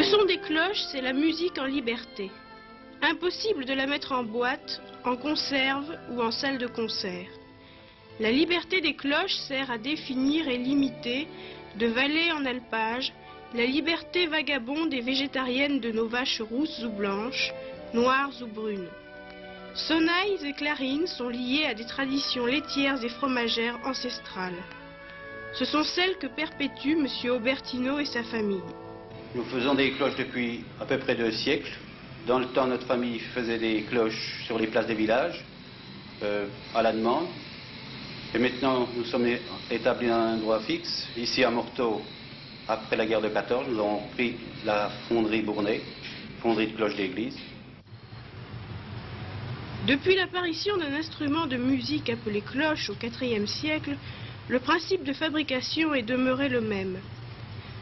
Le son des cloches, c'est la musique en liberté. Impossible de la mettre en boîte, en conserve ou en salle de concert. La liberté des cloches sert à définir et limiter, de vallée en alpage, la liberté vagabonde et végétarienne de nos vaches rousses ou blanches, noires ou brunes. Sonnailles et clarines sont liées à des traditions laitières et fromagères ancestrales. Ce sont celles que perpétue M. Aubertino et sa famille. Nous faisons des cloches depuis à peu près 2 siècles. Dans le temps, notre famille faisait des cloches sur les places des villages, à la demande. Et maintenant, nous sommes établis dans un endroit fixe. Ici à Morteau, après la guerre de 14, nous avons pris la fonderie Bournay, fonderie de cloches d'église. Depuis l'apparition d'un instrument de musique appelé cloche au IVe siècle, le principe de fabrication est demeuré le même.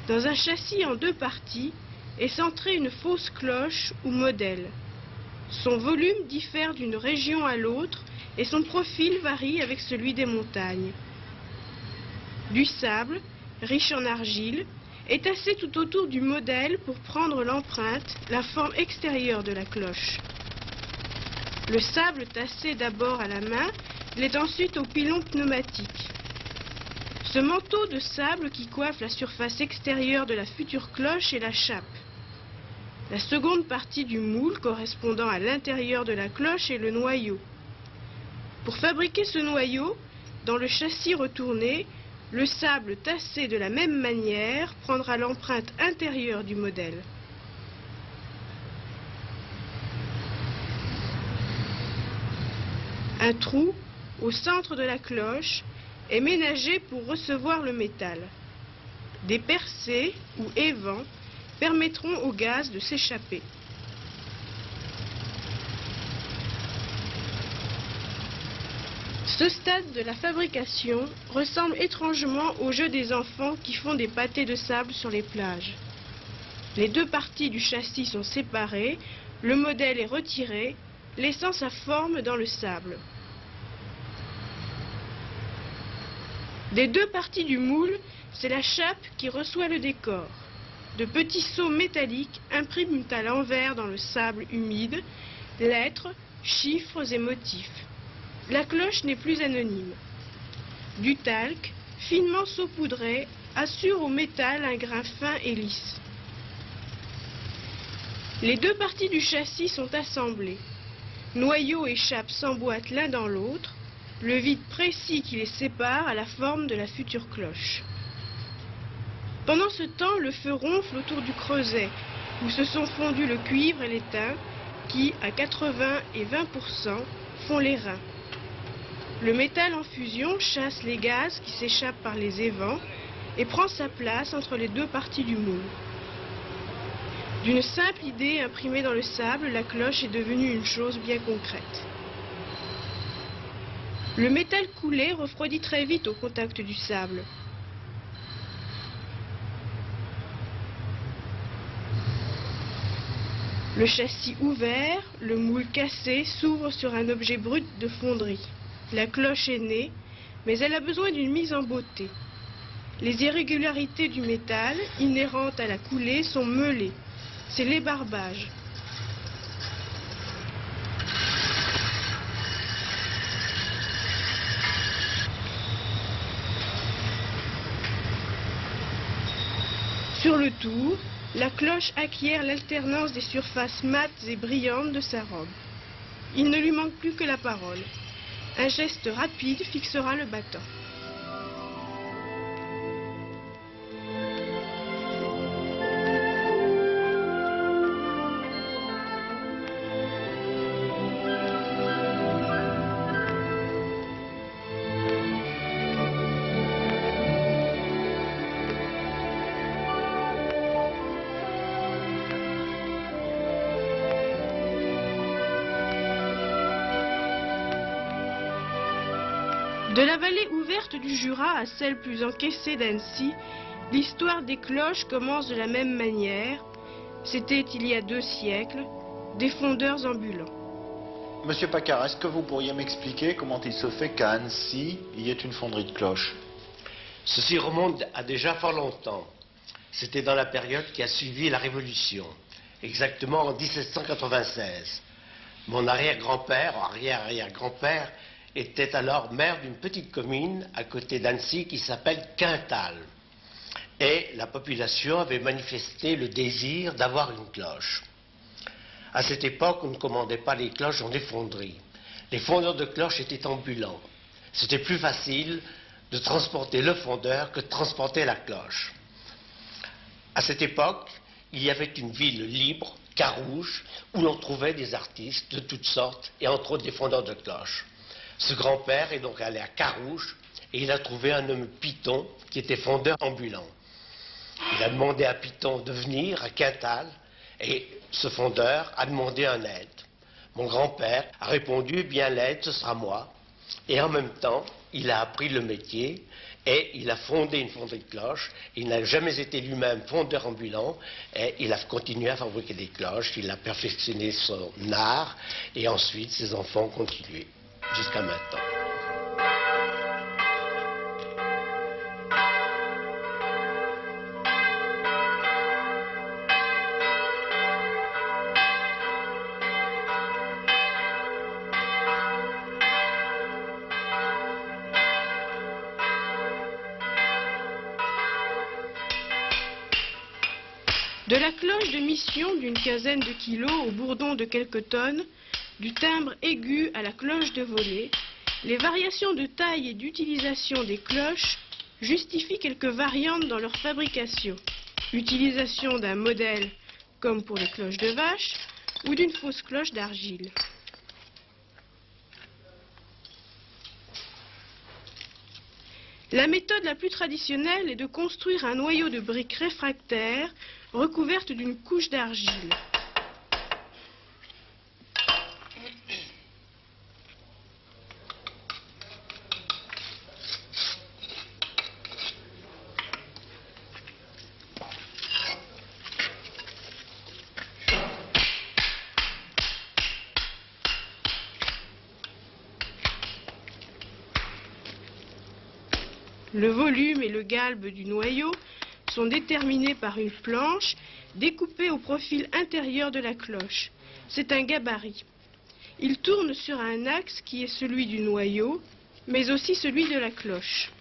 Dans un châssis en 2 parties est centrée une fausse cloche ou modèle. Son volume diffère d'une région à l'autre et son profil varie avec celui des montagnes. Du sable, riche en argile, est tassé tout autour du modèle pour prendre l'empreinte, la forme extérieure de la cloche. Le sable tassé d'abord à la main l'est ensuite au pilon pneumatique. Ce manteau de sable qui coiffe la surface extérieure de la future cloche est la chape. La seconde partie du moule correspondant à l'intérieur de la cloche est le noyau. Pour fabriquer ce noyau, dans le châssis retourné, le sable tassé de la même manière prendra l'empreinte intérieure du modèle. Un trou, au centre de la cloche, est ménagé pour recevoir le métal. Des percées ou évents permettront au gaz de s'échapper. Ce stade de la fabrication ressemble étrangement au jeu des enfants qui font des pâtés de sable sur les plages. Les 2 parties du châssis sont séparées, le modèle est retiré, laissant sa forme dans le sable. Des 2 parties du moule, c'est la chape qui reçoit le décor. De petits seaux métalliques impriment à l'envers dans le sable humide lettres, chiffres et motifs. La cloche n'est plus anonyme. Du talc, finement saupoudré, assure au métal un grain fin et lisse. Les 2 parties du châssis sont assemblées. Noyau et chape s'emboîtent l'un dans l'autre. Le vide précis qui les sépare a la forme de la future cloche. Pendant ce temps, le feu ronfle autour du creuset, où se sont fondus le cuivre et l'étain, qui, à 80 et 20%, font les reins. Le métal en fusion chasse les gaz qui s'échappent par les évents et prend sa place entre les 2 parties du moule. D'une simple idée imprimée dans le sable, la cloche est devenue une chose bien concrète. Le métal coulé refroidit très vite au contact du sable. Le châssis ouvert, le moule cassé s'ouvre sur un objet brut de fonderie. La cloche est née, mais elle a besoin d'une mise en beauté. Les irrégularités du métal, inhérentes à la coulée, sont meulées. C'est l'ébarbage. Sur le tour, la cloche acquiert l'alternance des surfaces mates et brillantes de sa robe. Il ne lui manque plus que la parole. Un geste rapide fixera le battant. De la vallée ouverte du Jura à celle plus encaissée d'Annecy, l'histoire des cloches commence de la même manière. C'était il y a 2 siècles, des fondeurs ambulants. Monsieur Paccard, est-ce que vous pourriez m'expliquer comment il se fait qu'à Annecy, il y ait une fonderie de cloches? Ceci remonte à déjà fort longtemps. C'était dans la période qui a suivi la Révolution, exactement en 1796. Mon arrière-grand-père, arrière-arrière-grand-père, était alors maire d'une petite commune à côté d'Annecy qui s'appelle Quintal. Et la population avait manifesté le désir d'avoir une cloche. À cette époque, on ne commandait pas les cloches en effonderie. Les fondeurs de cloches étaient ambulants. C'était plus facile de transporter le fondeur que de transporter la cloche. À cette époque, il y avait une ville libre, Carouge, où l'on trouvait des artistes de toutes sortes, et entre autres des fondeurs de cloches. Ce grand-père est donc allé à Carouge, et il a trouvé un homme Piton, qui était fondeur ambulant. Il a demandé à Piton de venir à Quintal, et ce fondeur a demandé un aide. Mon grand-père a répondu, eh bien l'aide, ce sera moi. Et en même temps, il a appris le métier, et il a fondé une fonderie de cloches. Il n'a jamais été lui-même fondeur ambulant, et il a continué à fabriquer des cloches. Il a perfectionné son art, et ensuite ses enfants ont continué, jusqu'à maintenant. De la cloche de mission d'une quinzaine de kilos au bourdon de quelques tonnes, du timbre aigu à la cloche de volée, les variations de taille et d'utilisation des cloches justifient quelques variantes dans leur fabrication. Utilisation d'un modèle comme pour les cloches de vache ou d'une fausse cloche d'argile. La méthode la plus traditionnelle est de construire un noyau de briques réfractaires recouverte d'une couche d'argile. Le volume et le galbe du noyau sont déterminés par une planche découpée au profil intérieur de la cloche. C'est un gabarit. Il tourne sur un axe qui est celui du noyau, mais aussi celui de la cloche.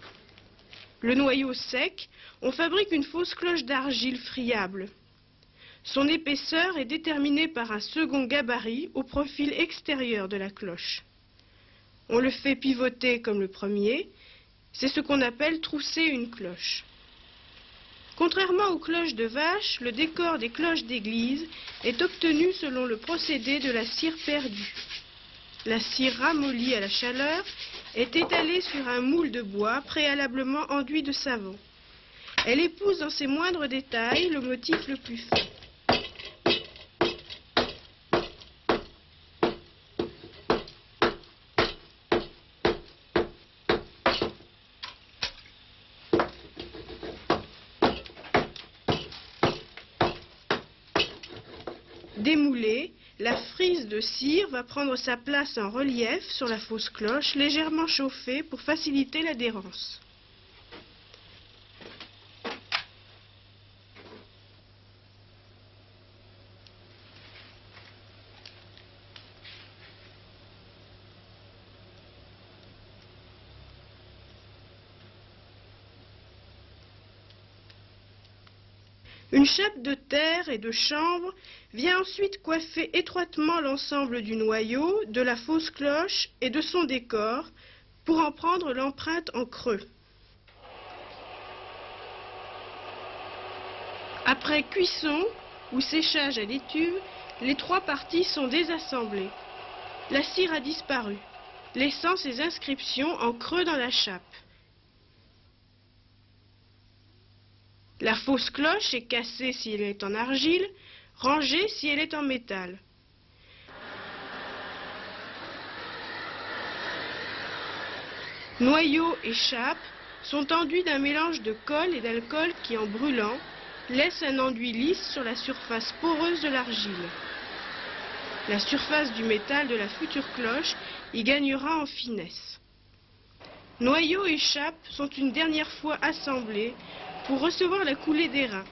Le noyau sec, on fabrique une fausse cloche d'argile friable. Son épaisseur est déterminée par un second gabarit au profil extérieur de la cloche. On le fait pivoter comme le premier. C'est ce qu'on appelle trousser une cloche. Contrairement aux cloches de vache, le décor des cloches d'église est obtenu selon le procédé de la cire perdue. La cire ramollie à la chaleur est étalée sur un moule de bois préalablement enduit de savon. Elle épouse dans ses moindres détails le motif le plus fin. Démoulée, la frise de cire va prendre sa place en relief sur la fausse cloche, légèrement chauffée pour faciliter l'adhérence. Une chape de terre et de chanvre vient ensuite coiffer étroitement l'ensemble du noyau, de la fausse cloche et de son décor pour en prendre l'empreinte en creux. Après cuisson ou séchage à l'étuve, les trois parties sont désassemblées. La cire a disparu, laissant ses inscriptions en creux dans la chape. La fausse cloche est cassée si elle est en argile, rangée si elle est en métal. Noyau et chape sont enduits d'un mélange de colle et d'alcool qui, en brûlant, laisse un enduit lisse sur la surface poreuse de l'argile. La surface du métal de la future cloche y gagnera en finesse. Noyau et chape sont une dernière fois assemblés pour recevoir la coulée d'airain.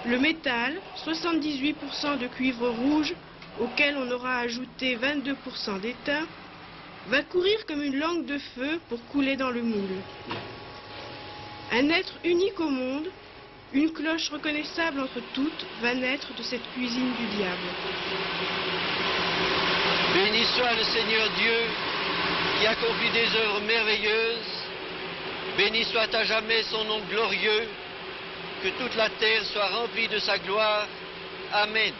Le métal, 78% de cuivre rouge, auquel on aura ajouté 22% d'étain, va courir comme une langue de feu pour couler dans le moule. Un être unique au monde, une cloche reconnaissable entre toutes, va naître de cette cuisine du diable. Béni soit le Seigneur Dieu qui accomplit des œuvres merveilleuses. Béni soit à jamais son nom glorieux. Que toute la terre soit remplie de sa gloire. Amen.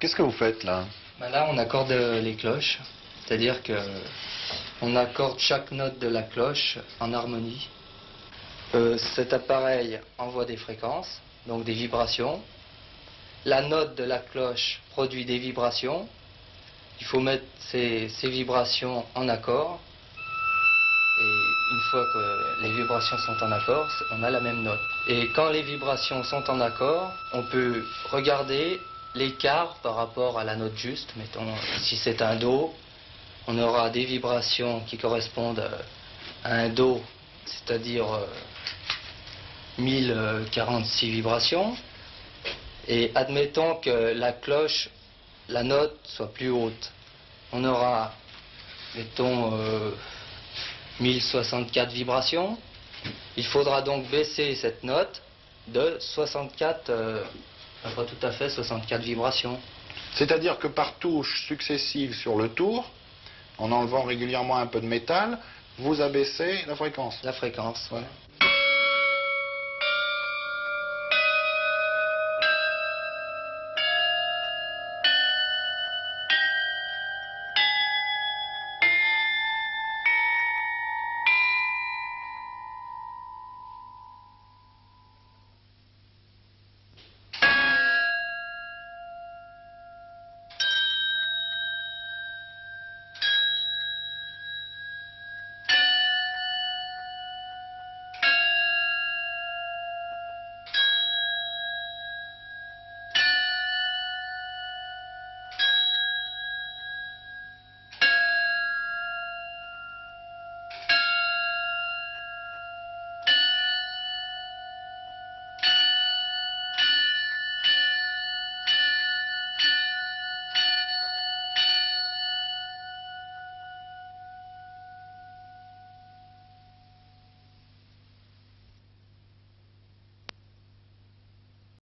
Qu'est-ce que vous faites là? Ben là, on accorde les cloches, c'est-à-dire que on accorde chaque note de la cloche en harmonie. Cet appareil envoie des fréquences, donc des vibrations. La note de la cloche produit des vibrations. Il faut mettre ces vibrations en accord. Et une fois que les vibrations sont en accord, on a la même note. Et quand les vibrations sont en accord, on peut regarder l'écart par rapport à la note juste. Mettons, si c'est un Do, on aura des vibrations qui correspondent à un Do, c'est-à-dire 1046 vibrations. Et admettons que la cloche, la note soit plus haute. On aura, mettons, 1064 vibrations. Il faudra donc baisser cette note de 64, pas tout à fait 64 vibrations. C'est-à-dire que par touche successive sur le tour, en enlevant régulièrement un peu de métal, vous abaissez la fréquence. La fréquence, Ouais.